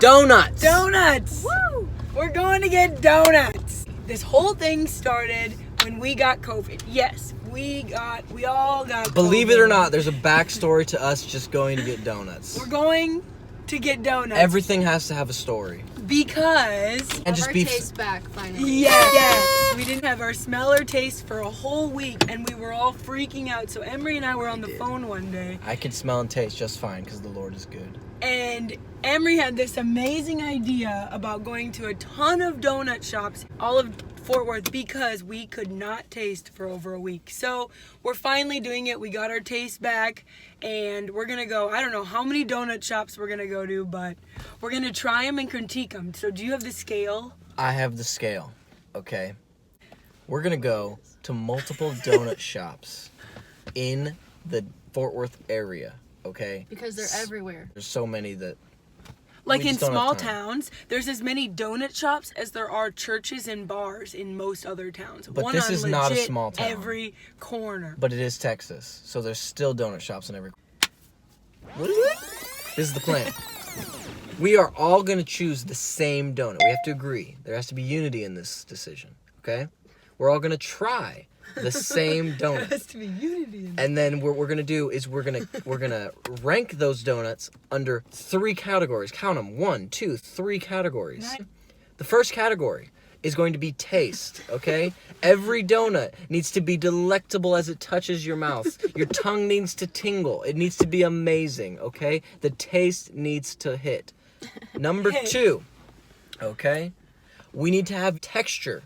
Donuts! Donuts! Woo! We're going to get donuts. This whole thing started when we got COVID. Yes, we all got Believe COVID. it or not, there's a backstory to us just going to get donuts. We're going to get donuts. Everything has to have a story. Because... And just our be... taste back, finally. Yes. We didn't have our smell or taste for a whole week, and we were all freaking out. So Emery and I were on the phone one day. I can smell and taste just fine because the Lord is good. And Emery had this amazing idea about going to a ton of donut shops all of Fort Worth because we could not taste for over a week. So we're finally doing it. We got our taste back and we're going to go, I don't know how many donut shops we're going to go to, but we're going to try them and critique them. So do you have the scale? I have the scale, okay? We're going to go to multiple donut shops in the Fort Worth area, okay? Because they're everywhere. There's so many that... Like we in just don't have small time. towns, there's as many donut shops as there are churches and bars in most other towns. But One this on is not a legit small town. every corner. But it is Texas, so there's still donut shops in every... This is the plan. We are all going to choose the same donut. We have to agree. There has to be unity in this decision, okay? We're all going to try the same There donut. has to be unity in And then what we're going to do is we're going to rank those donuts under 3 categories. Count them. 1, 2, 3 categories. Nice. The first category is going to be taste, okay? Every donut needs to be delectable as it touches your mouth. Your tongue needs to tingle. It needs to be amazing, okay? The taste needs to hit. Number 2, okay? We need to have texture.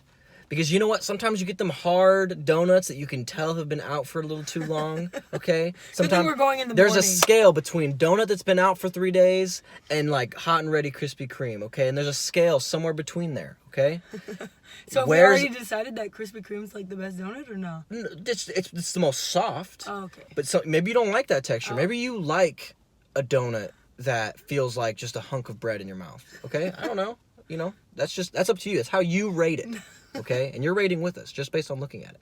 Because you know what? Sometimes you get them hard donuts that you can tell have been out for a little too long, okay? Sometimes we're going in the there's a morning. scale between donut that's been out for 3 days and like hot and ready Krispy Kreme, okay? And there's a scale somewhere between there, okay? So have we Where's- already decided that Krispy Kreme's like the best donut or no? It's the most soft. Oh, okay. But so maybe you don't like that texture. Oh. Maybe you like a donut that feels like just a hunk of bread in your mouth, okay? I don't know. You know, that's up to you. It's how you rate it. Okay, and you're rating with us just based on looking at it.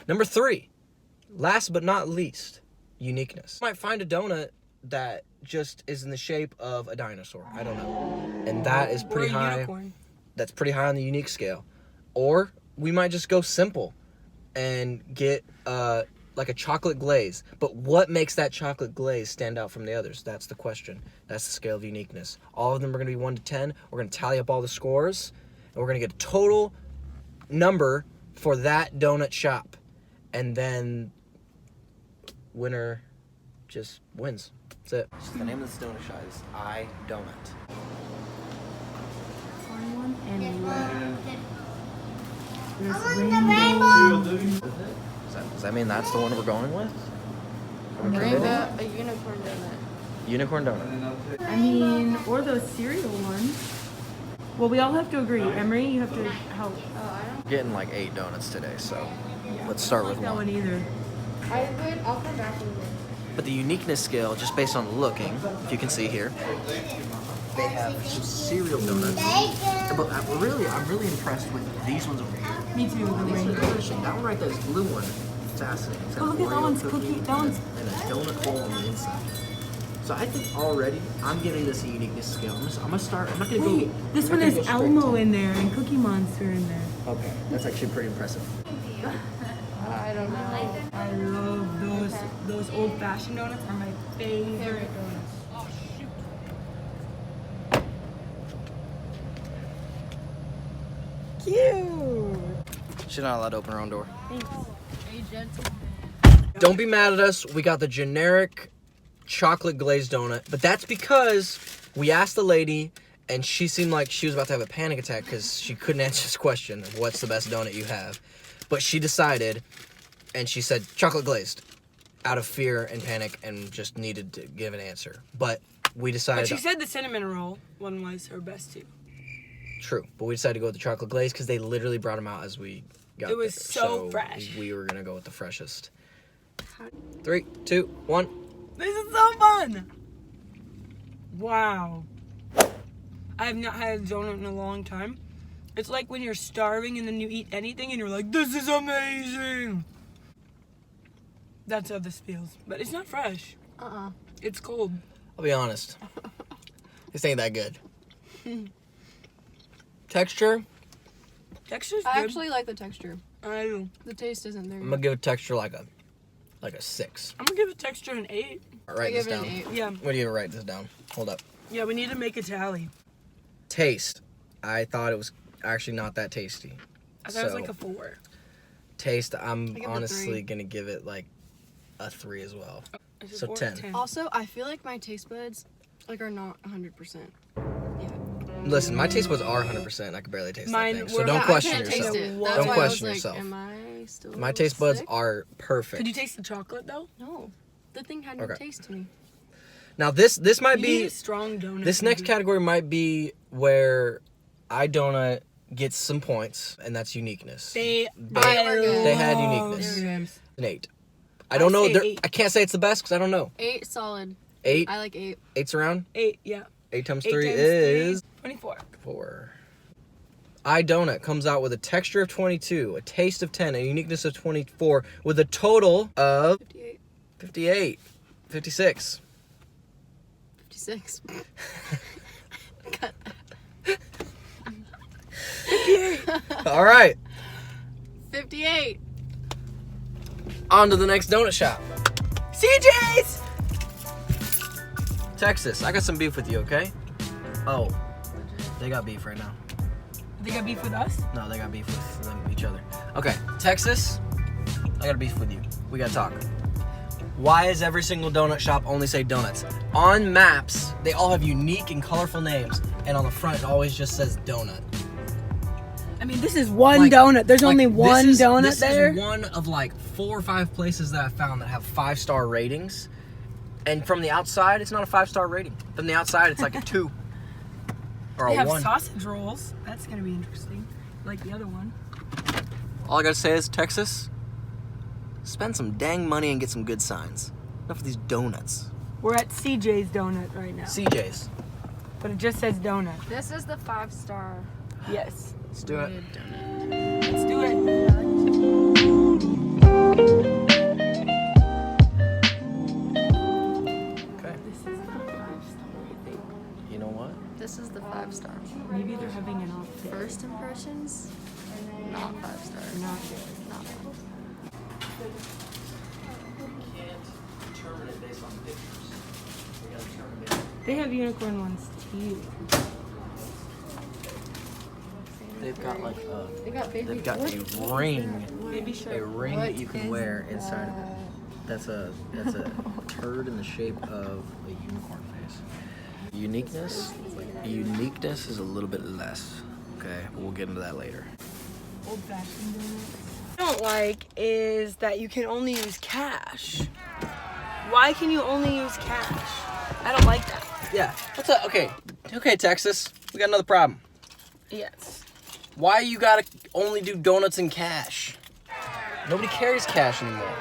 Number 3, last but not least, uniqueness. You might find a donut that just is in the shape of a dinosaur. I don't know. And that is pretty Or a high. unicorn. That's pretty high on the unique scale. Or we might just go simple and get like a chocolate glaze. But what makes that chocolate glaze stand out from the others? That's the question. That's the scale of uniqueness. All of them are going to be 1 to 10. We're going to tally up all the scores, and we're going to get a total number for that donut shop, and then winner just wins. That's it. The name of this donut shop is I Donut. Does that mean that's the one we're going with? Are we committing? A unicorn donut. Unicorn donut. I mean, or those cereal ones. Well, we all have to agree. Emery, you have to help. We're getting like 8 donuts today, so let's start with That one one. either. I'll come back with it. But the uniqueness scale, just based on looking, if you can see here, they have some cereal donuts. But I'm really impressed with these ones over here. Me too. The These are rainbow. interesting. That one right there, this blue one, it's fascinating. It's got Oh, look an at that Oreo one's cookie cookie. That one's. and a donut hole on the inside. So I think already I'm giving this a uniqueness scale. I'm not gonna go. Wait, this one has Elmo in there and Cookie Monster in there. Okay, that's actually pretty impressive. I don't know. I love those old-fashioned donuts are my favorite donuts. Oh, shoot. Cute. She's not allowed to open her own door. Thanks. Hey, gentlemen. Don't be mad at us. We got the generic chocolate glazed donut, but that's because we asked the lady and she seemed like she was about to have a panic attack because she couldn't answer this question of what's the best donut you have. But she decided, and she said chocolate glazed out of fear and panic and just needed to give an answer. But we decided... But she said the cinnamon roll one was her best too. True, but we decided to go with the chocolate glaze because they literally brought them out as we got It was there. so fresh. We were going to go with the freshest. 3, 2, 1. This is so fun. Wow. I have not had a donut in a long time. It's like when you're starving and then you eat anything and you're like, this is amazing. That's how this feels. But it's not fresh. It's cold. I'll be honest. This ain't that good. Texture, Texture's I good. actually like the texture. I do. The taste isn't there. I'm gonna give it texture like a 6. I'm gonna give the texture an 8. All I right, this give it down. an 8. Yeah. What do you write this down? Hold up. Yeah, we need to make a tally. Taste. I thought it was actually not that tasty. I thought it was So- like a 4. Taste, I I'm give it a honestly 3. gonna give it like a 3 as well. Is it So 4 or 10. Also, I feel like my taste buds like are not 100%. Yeah. Listen, my taste buds are 100%. I can barely taste Mine that thing. So were- don't Yeah, I question can't yourself. taste it. Don't That's why question I was yourself. like, am I still My taste buds sick? are perfect. Could you taste the chocolate though? No. The thing had no Okay. taste to me. Now this might You need be a strong donut. this next maybe. category might be where iDonut gets some points, and that's uniqueness. They They had love uniqueness. them. An 8. I don't know. say There, 8. I can't say it's the best because I don't know. 8 solid. 8. I like 8. 8's around. 8, yeah. 8 times 8 3 times is 24. 4. iDonut comes out with a texture of 22, a taste of 10, a uniqueness of 24, with a total of 58. 58, 56. 56. Cut that. All right, 58. on to the next donut shop. CJs! Texas, I got some beef with you, okay? Oh, they got beef right now. They got beef with us? No, they got beef with them, each other. Okay, Texas, I got a beef with you. We gotta talk. Why does every single donut shop only say donuts? On maps, they all have unique and colorful names, and on the front it always just says donut. I mean, this is one Like- donut. There's like, only one donut this there. is one of like 4 or 5 places that I found that have 5-star ratings. And from the outside, it's not a 5-star rating. From the outside, it's like a 2 or They a have 1. sausage rolls. That's gonna be interesting. Like the other one. All I gotta say is, Texas, spend some dang money and get some good signs. Enough of these donuts. We're at CJ's Donut right now. CJs. But it just says donut. This is the 5-star. Yes. Let's do it. rated donut. Let's do it. Okay. This is not 5-star, I think. You know what? This is the 5-star. Maybe they're having an off day. First impressions, not 5 stars. Not good. Not bad. Can't determine it based on pictures. We gotta determine it. They have unicorn ones too. They've got like They got baby. they've got what a is ring. that? Maybe A sure. ring What that you can is wear inside of it. that? That's a turd in the shape of a unicorn face. Uniqueness is a little bit less. Okay, but we'll get into that later. Old fashioned donuts. What I don't like is that you can only use cash. Why can you only use cash? I don't like that. Yeah. What's up? Okay, Texas, we got another problem. Yes. Why you gotta only do donuts in cash? Nobody carries cash anymore.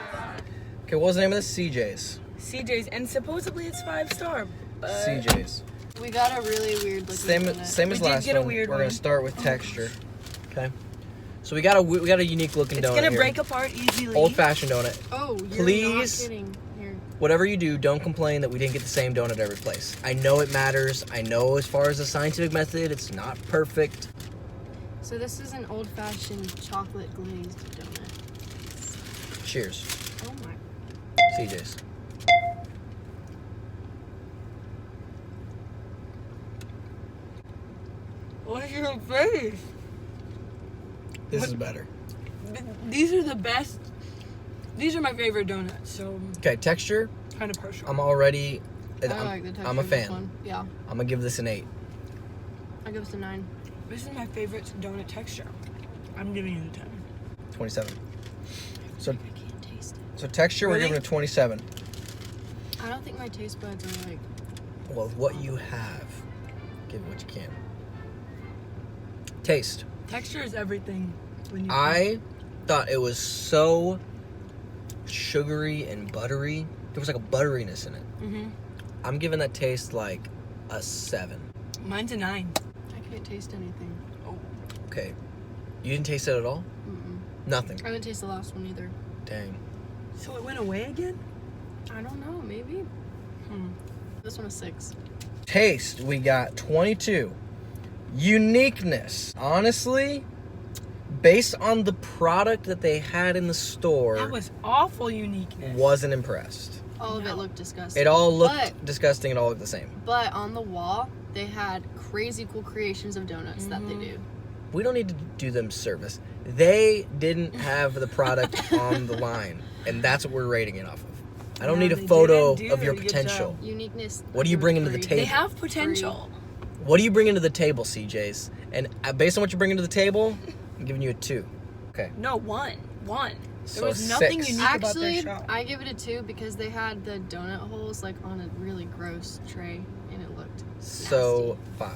Okay, what was the name of this? CJs. CJ's, and supposedly it's 5-star. But CJs. We got a really weird looking Same donut. as We did last get a one. weird We're gonna one. start with texture. Okay. So we got a unique looking it's donut gonna here. break apart easily. Old fashioned donut. Oh, you're Please. not kidding. Here. Whatever you do, don't complain that we didn't get the same donut every place. I know it matters. I know as far as the scientific method, it's not perfect. So this is an old-fashioned chocolate glazed donut. Cheers. Oh my. CJ's. What's your face? This What- is better. These are the best. These are my favorite donuts, so Okay, texture. kind of partial. I'm already. I like the texture I'm a of this fan. one. Yeah, I'm gonna give this an 8. I give this a 9. This is my favorite donut texture. I'm giving it a 10. 27. So I can't taste it. so texture, Really? we're giving it a 27. I don't think my taste buds are like. Well, with what you have, give it what you can. Taste. Texture is everything. When you I thought it was so sugary and buttery. There was like a butteriness in it. Mm-hmm. I'm giving that taste like a 7. Mine's a 9. I can't taste anything. Okay. You didn't taste it at all? Mm-mm. Nothing. I didn't taste the last one either. Dang. So it went away again? I don't know. Maybe. Hmm. This one is 6. Taste, we got 22. Uniqueness. Honestly, based on the product that they had in the store, That was awful uniqueness. wasn't impressed. All of it looked disgusting. It all looked But- disgusting. It all looked the same. But on the wall, they had crazy cool creations of donuts that they do. We don't need to do them service. They didn't have the product on the line, and that's what we're rating it off of. I don't No, need a they photo didn't do of your a good potential. Uniqueness. What do you bring into the 3. table? They have potential. What do you bring into the table, CJs? And based on what you bring into the table, I'm giving you a 2. Okay. No, one. There So was nothing 6. unique about Actually, their shop. I give it a 2 because they had the donut holes like on a really gross tray, and it looked So 5.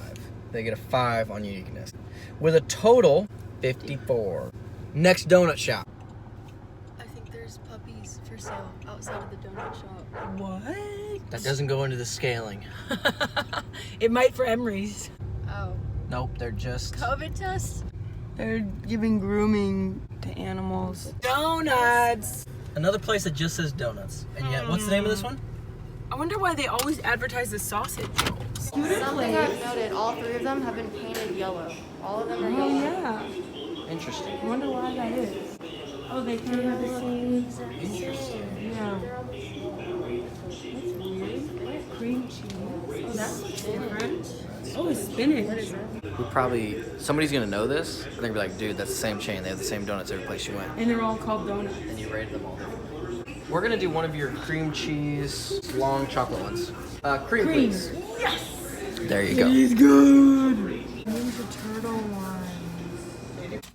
They get a 5 on uniqueness. With a total 54. Next donut shop. I think there's puppies for sale outside of the donut shop. What? That doesn't go into the scaling. It might for Emery's. Oh. Nope, they're just... COVID test? They're giving grooming to animals. Donuts. Another place that just says donuts. And yet, what's the name of this one? I wonder why they always advertise the sausage rolls. Something I've noted, all 3 of them have been painted yellow. All of them are Oh yellow. yeah. Interesting. I wonder why that is. Oh, they kind of have the same. Interesting. Yeah. That's weird. Cream cheese. Oh, that's different. Oh, it's spinach. We probably... Somebody's gonna know this. They're gonna be like, dude, that's the same chain. They have the same donuts every place you went. And they're all called donuts. And you rated them all differently. We're gonna do one of your cream cheese long chocolate ones. Cream, please. Yes. There you go. It's good. Ninja Turtle ones.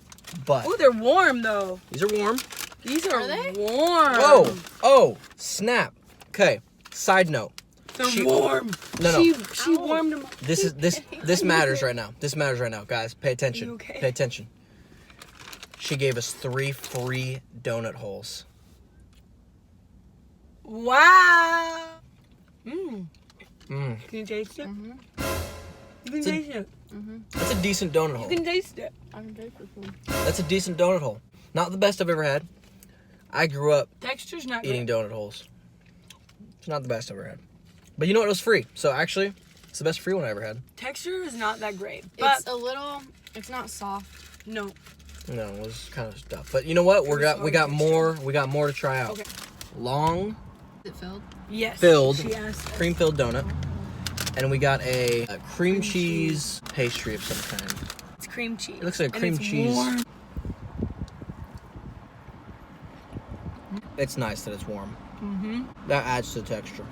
But Oh, they're warm though. these are warm. These are they? warm. Oh, snap. Okay. Side note. They're She- warm. No. She warmed them. This matters right now. This matters right now, guys. Pay attention. You okay? Pay attention. She gave us 3 free donut holes. Wow. Mmm. Mm. Can you taste it? Mm-hmm. You can It's a- taste it. That's a decent donut hole. You can taste it. I'm good for food. That's a decent donut hole. Not the best I've ever had. I grew up Texture's not eating good. donut holes. It's not the best I've ever had. But you know what? It was free. So actually, it's the best free one I ever had. Texture is not that great. But It's a little, it's not soft. no. No, it was kind of stuff. But you know what? We got more. We got more to try out. Okay. Long Is it filled? Yes. Filled. She asked us. cream filled donut, and we got a cream cheese pastry of some kind. It's cream cheese. It looks like a And cream it's cheese. warm. It's nice that it's warm. Mm-hmm. That adds to the texture.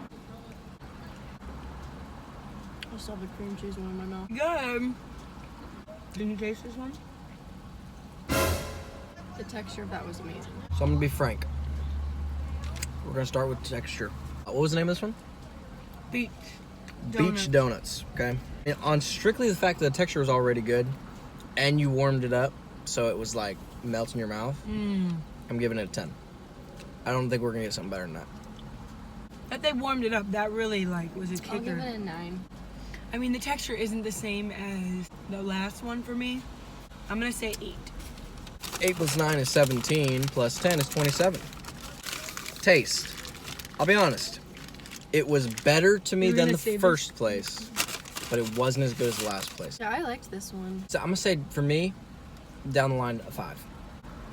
I still have the cream cheese one in my mouth. Good. Can you taste this one? The texture of that was amazing. So I'm gonna be frank. We're gonna start with texture. What was the name of this one? Beach. Beach Donuts. Okay. And on strictly the fact that the texture was already good, and you warmed it up, so it was like melts in your mouth. I'm giving it a 10. I don't think we're gonna get something better than that. That they warmed it up, that really like was a I'll give kicker. it a 9. I mean, the texture isn't the same as the last one for me. I'm gonna say 8. 8 plus 9 is 17, plus 10 is 27. Taste. I'll be honest. It was better to me You were than gonna the save it? first place, but it wasn't as good as the last place. Yeah, I liked this one. So I'm gonna say, for me, down the line, a 5.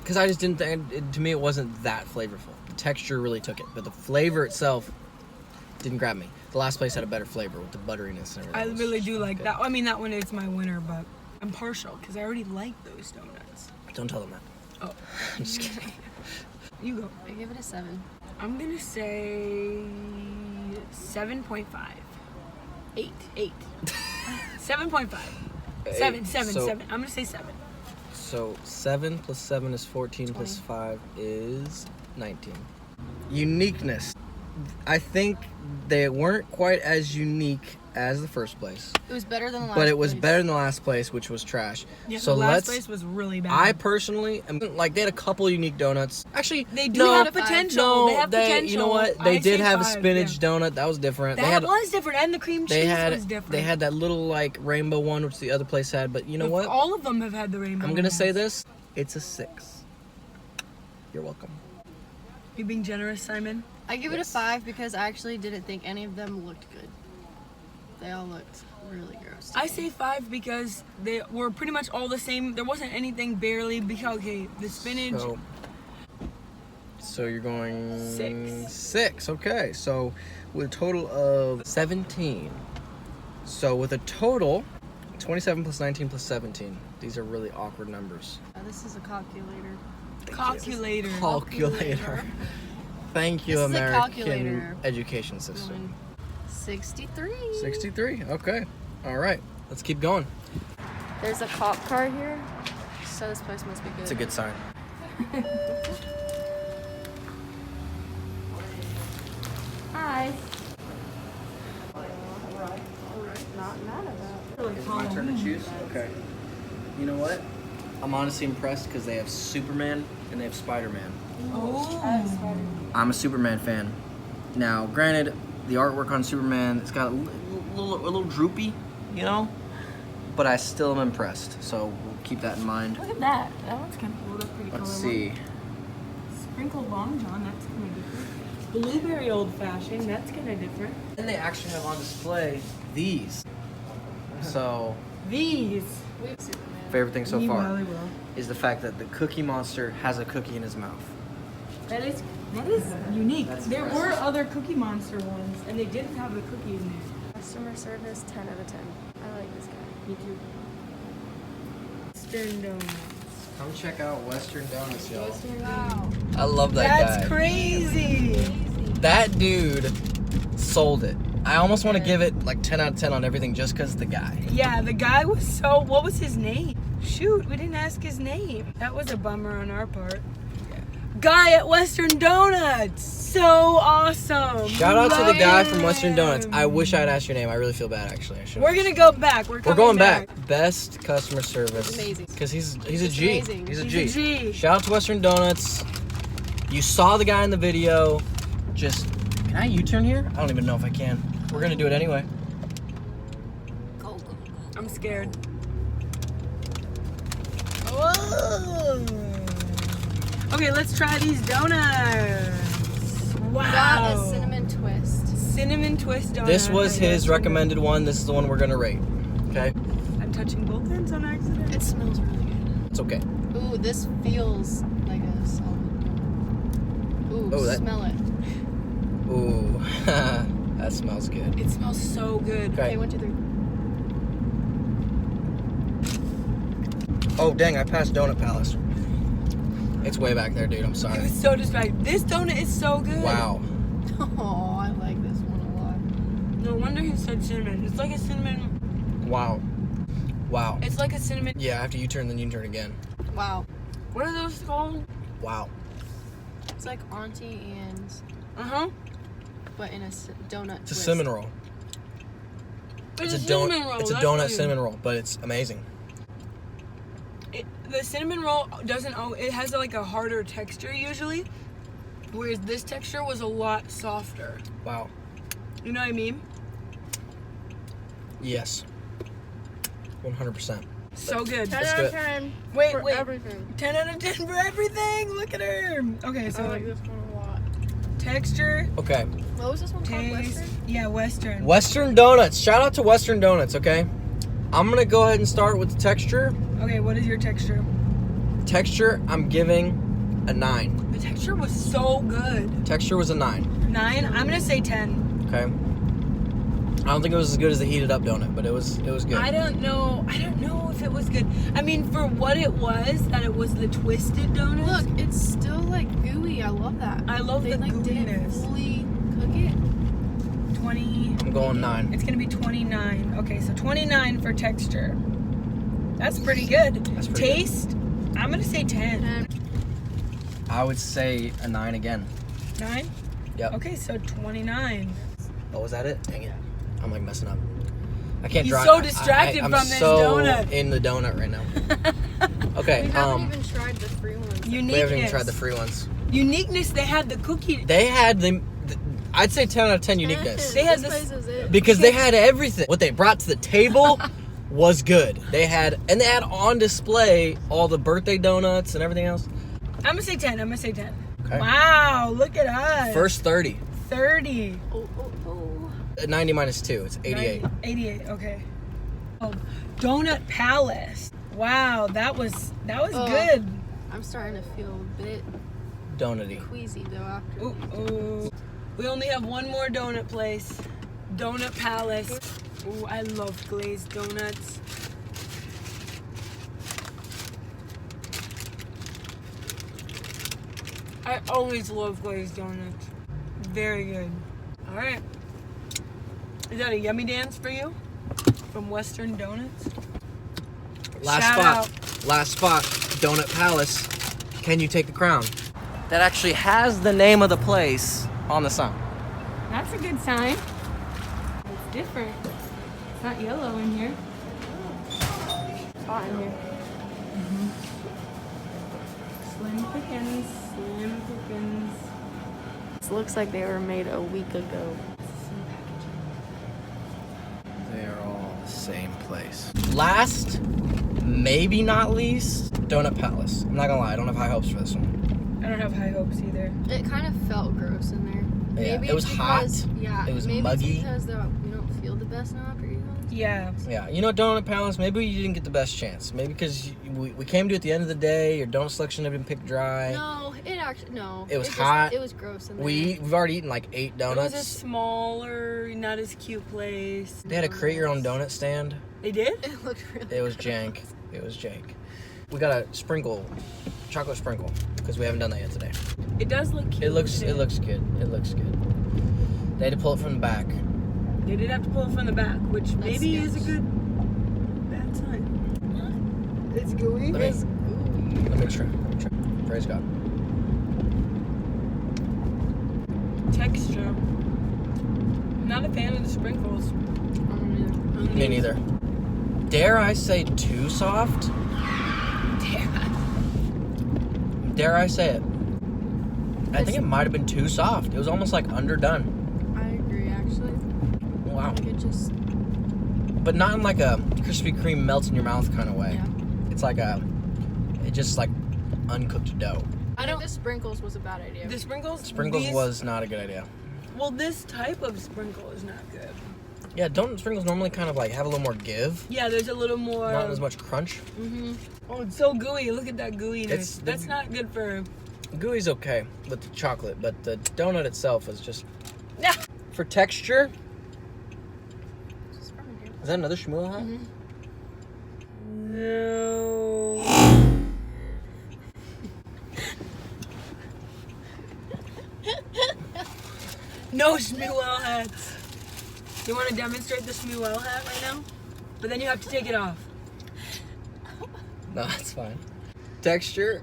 Because I just didn't think, to me, it wasn't that flavorful. The texture really took it, but the flavor itself didn't grab me. The last place had a better flavor with the butteriness and everything. I It was really do like good. that. I mean, that one is my winner, but I'm partial because I already like those donuts. Don't tell them that. Oh, I'm just kidding. you go. I give it a 7. I'm gonna say 7.5. 8. 7.5. 7. So- 7. I'm gonna say 7. So 7 plus 7 is 14, plus 20. 5 is 19. Uniqueness. I think they weren't quite as unique as the first place, It was better than the last but it was place. better than the last place, which was trash. Yeah, So the last let's. place was really bad. I personally am like, they had a couple unique donuts. Actually, They do no, have out of five. potential. No, they have potential. You know what? I They did say have a 5, spinach yeah. donut. That was different. That was different, and the cream cheese was different. They had that little like rainbow one, which the other place had. But you know what? All of them have had the rainbow. I'm gonna say ones. this. It's a 6. You're welcome. You being generous, Simon? I give it a Yes. 5 because I actually didn't think any of them looked good. They all looked really gross. I say 5 because they were pretty much all the same. There wasn't anything barely because okay, the spinach. So you're going 6. 6. Okay, so with a total of 17. So with a total 27 plus 19 plus 17. These are really awkward numbers. This is a calculator. Calculator. Calculator. Thank you, This is a American calculator. education system. 63. 63. Okay. All right. Let's keep going. There's a cop car here, so this place must be good. It's a good sign. Hi. Is it my turn to choose? Okay. You know what? I'm honestly impressed because they have Superman and they have Spider-Man. Oh. I'm a Superman fan. Now, granted, the artwork on Superman, it's got a little droopy, you know? But I still am impressed, so we'll keep that in mind. Look at that. That one's kind of cool. That's pretty Let's colorful. see. Sprinkled Long John, that's kind of different. Blueberry Old Fashioned, that's kind of different. And they actually have on display these. So, These. We have Superman. favorite thing so You far probably will. is the fact that the Cookie Monster has a cookie in his mouth. That is unique. That's There impressive. were other Cookie Monster ones, and they didn't have the cookie in there. Customer service, 10 out of 10. I like this guy. Me too. Western Donuts. Come check out Western Donuts, y'all. Wow. I love that That's guy. crazy. That dude sold it. I almost want to give it like 10 out of 10 on everything just because the guy. Yeah, the guy was so. What was his name? Shoot, we didn't ask his name. That was a bummer on our part. Guy at Western Donuts. So awesome. Shout out to the guy from Love Western Donuts. him. I wish I'd asked your name. I really feel bad, actually. I should. We're gonna go back. We're We're coming going back. Best customer service. Amazing. Because he's a Just G. amazing. He's a He's G. a G. Shout out to Western Donuts. You saw the guy in the video. Just, can I U-turn here? I don't even know if I can. We're gonna do it anyway. Go. I'm scared. Whoa. Okay, let's try these donuts. Wow. Got a cinnamon twist. Cinnamon twist donut. This was by his Western recommended one. This is the one we're gonna rate. Okay? Donuts. I'm touching both ends on accident. It smells really good. It's okay. Ooh, this feels like a solid. Ooh, Oh, that- smell it. Ooh, that smells good. It smells so good. Okay. Okay, 1, 2, 3. Oh, dang, I passed Donut Palace. It's way back there, dude. I'm I sorry. was so distracted. This donut is so good. Wow. Oh, I like this one a lot. No wonder he said cinnamon. It's like a cinnamon. Wow. Wow. It's like a cinnamon. Yeah, after you turn, then you turn again. Wow. What are those called? Wow. It's like Auntie Anne's, but in a donut It's a twist. cinnamon roll. It's a donut. cinnamon roll. It's a that's donut what cinnamon roll, but it's amazing. The cinnamon roll doesn't. Oh, it has like a harder texture usually, whereas this texture was a lot softer. Wow. You know what I mean? Yes. 100%. So good. 10 Let's out do of it. 10 Wait, for wait. everything. 10 out of 10 for everything. Look at her. Okay, I so like this one a lot. texture, Okay. What was this one called? taste. Western? Yeah, Western. Western Donuts. Shout out to Western Donuts, okay? I'm going to go ahead and start with the texture. Okay, what is your texture? Texture, I'm giving a 9. The texture was so good. Texture was a 9. 9. I'm gonna say 10. Okay. I don't think it was as good as the heated up donut, but it was good. I don't know if it was good. I mean, for what it was, that it was the twisted donut. Look, it's still like gooey. I love that. I love they the like didn't gooiness. fully cook it. 20. I'm going 9. It's gonna be 29. Okay, so 29 for texture. That's pretty good. That's pretty Taste, I'm gonna say 10. And I would say a 9 again. 9? Yep. Okay, so 29. Oh, was that it? Dang it. I'm like messing up. I can't He's drive. so distracted I'm from this so donut. in the donut right now. Okay, we haven't even tried the free ones. Uniqueness. we haven't even tried the free ones. Uniqueness, they had the cookie. They had I'd say 10 out of 10 uniqueness. They had this this- place is it. Because they had everything. What they brought to the table was good. They had on display all the birthday donuts and everything else. I'm gonna say 10. Okay. Wow, look at us. First 30. 30. Oh. 90 minus 2. It's 88. 88. Okay. Oh, Donut Palace. Wow, that was good. I'm starting to feel a bit Donut-y. queasy though after. Ooh. We only have one more donut place. Donut Palace. Ooh, I love glazed donuts. I always love glazed donuts. Very good. All right. Is that a yummy dance for you? From Western Donuts? Shout Last spot. Donut Palace. Can you take the crown? That actually has the name of the place on the sign. That's a good sign. It's different. It's not yellow in here. It's hot in here. Slim pickings. Slim pickings. This looks like they were made a week ago. They are all the same place. Last, maybe not least, Donut Palace. I'm not gonna lie, I don't have high hopes for this one. I don't have high hopes either. It kind of felt gross in there. Yeah, Maybe it was it's hot. because- Yeah, It was maybe muggy. It's because we don't feel the best now after eating them. Yeah. Yeah, you know, Donut Palace, maybe you didn't get the best chance. Maybe because we came to it at the end of the day, your donut selection had been picked dry. No, it actually no. It was hot. It was gross in there. We've already eaten like 8 It was a donuts. smaller, not as cute place. They had a create your own donut stand. They did? It looked really. It was jank. It was jank. We got a chocolate sprinkle, because we haven't done that yet today. It does look cute. It looks good. It looks good. They had to pull it from the back. They did have to pull it from the back, which maybe is a sketch. good bad sign. It's gooey. Let me try. Praise God. Texture. I'm not a fan of the sprinkles. Me neither. Dare I say too soft? Dare I say it? I think it might have been too soft. It was almost like underdone. I agree, actually. Wow. Like it just. But not in like a Krispy Kreme melts in your mouth kind of way. Yeah. It's like it just like uncooked dough. I think the sprinkles was a bad idea. The sprinkles? Sprinkles was not a good idea. Well, this type of sprinkle is not good. Yeah, donut sprinkles normally kind of like have a little more give. Yeah, there's a little more. Not as much crunch. Mm-hmm. Oh, it's so gooey. Look at that gooeyiness. That's not good for. Gooey's okay with the chocolate, but the donut itself is just. Yeah. For texture, Just from here. is that another Shmuel hat? No. No Shmuel hats. You want to demonstrate the Shmuel hat right now? But then you have to take it off. No, that's fine. Texture.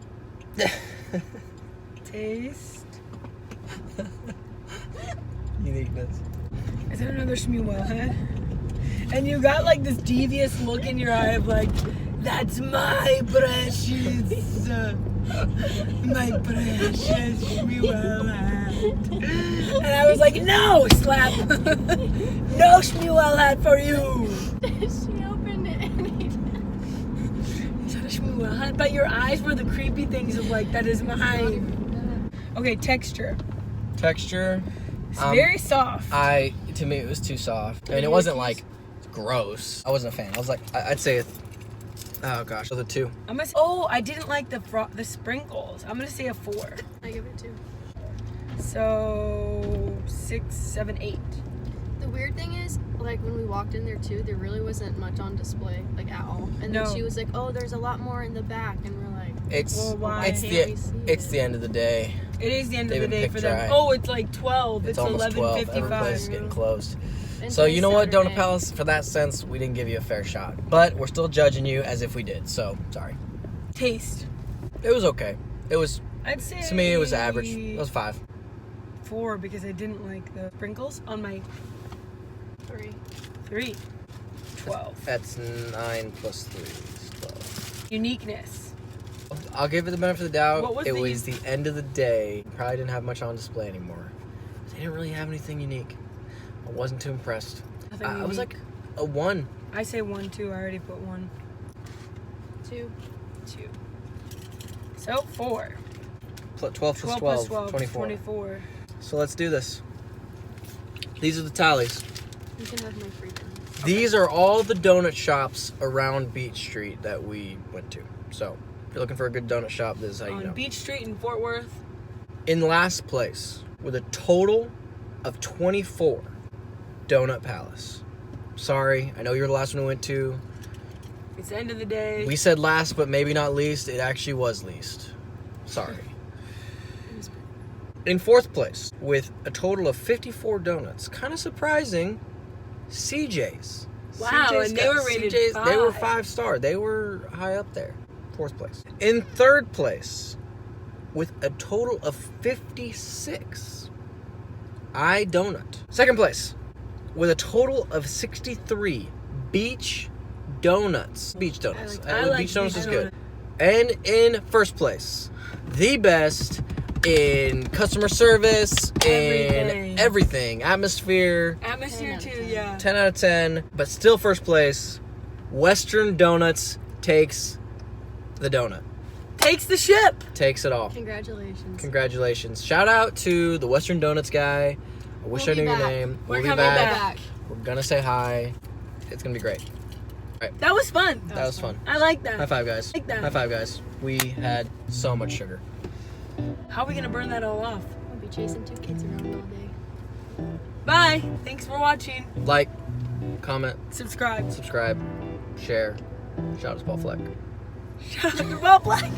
Taste. Uniqueness. Is that another Shmuel hat? And you got like this devious look in your eye of like, that's my precious, my precious Shmuel hat. And I was like, no, slap. No Shmuel hat for you. She opened it and he Is that a Shmuel hat? But your eyes were the creepy things of like, that is mine. Okay, texture. Texture. It's very soft. To me, it was too soft. I mean, it wasn't like gross. I wasn't a fan. I was like, I'd say, oh gosh, those are 2. I'm gonna say, oh, I didn't like the sprinkles. I'm gonna say a 4. I give it 2. So 6, 7, 8. The weird thing is, like when we walked in there too, there really wasn't much on display, like at all. And then No. she was like, "Oh, there's a lot more in the back," and we're like, It's Well, why it's can't we the see it's it? the end of the day. It is the end They've of the been day picked for them. dry. Oh, it's like 12. It's almost 12. Every place is 11:55. getting closed. and So you know what, Saturday. Donut Palace? For that sense, we didn't give you a fair shot, but we're still judging you as if we did. So sorry. Taste. It was okay. It was I'd say to me it was average. It was 5. 4 because I didn't like the sprinkles on my 3. 3. 12. That's 9 plus 3 is 12. Uniqueness. I'll give it the benefit of the doubt. What was It the was the end of the day. Probably didn't have much on display anymore. They didn't really have anything unique. I wasn't too impressed. Nothing I was unique. like a 1. I say 1, 2. I already put 1, 2. 2. So 4. 12 plus 12, 24. 24. So let's do this. These are the tallies. You can have my free donut. These are all the donut shops around Beach Street that we went to. So, if you're looking for a good donut shop, this is how you On know. Beach Street in Fort Worth. In last place, with a total of 24, Donut Palace. Sorry, I know you're the last one we went to. It's the end of the day. We said last, but maybe not least. It actually was least. Sorry. In fourth place, with a total of 54 donuts, kind of surprising, CJs. Wow, CJs and they were rated CJs, they were 5. 5-star. They were high up there. Fourth place. In third place, with a total of 56, Donut. Second place, with a total of 63, Beach Donuts. Beach Donuts. I like Beach Donuts Beach is good. And in first place, the best in customer service, in everything. Atmosphere, Atmosphere too, yeah. 10 out of 10. But still first place, Western Donuts takes the donut. Takes the ship. Takes it all. Congratulations. Congratulations. Shout out to the Western Donuts guy. I wish I We'll knew be your back. name. We're We'll be coming back. back. We're gonna say hi. It's gonna be great. That was fun. That was fun. I like that. High five, guys. Like that. High five, guys. We had so much sugar. How are we gonna burn that all off? I'll be chasing 2 kids around all day. Bye. Thanks for watching. Like, comment, Subscribe. subscribe, share. Shout out to Paul Fleck. Shout out to Bob Black.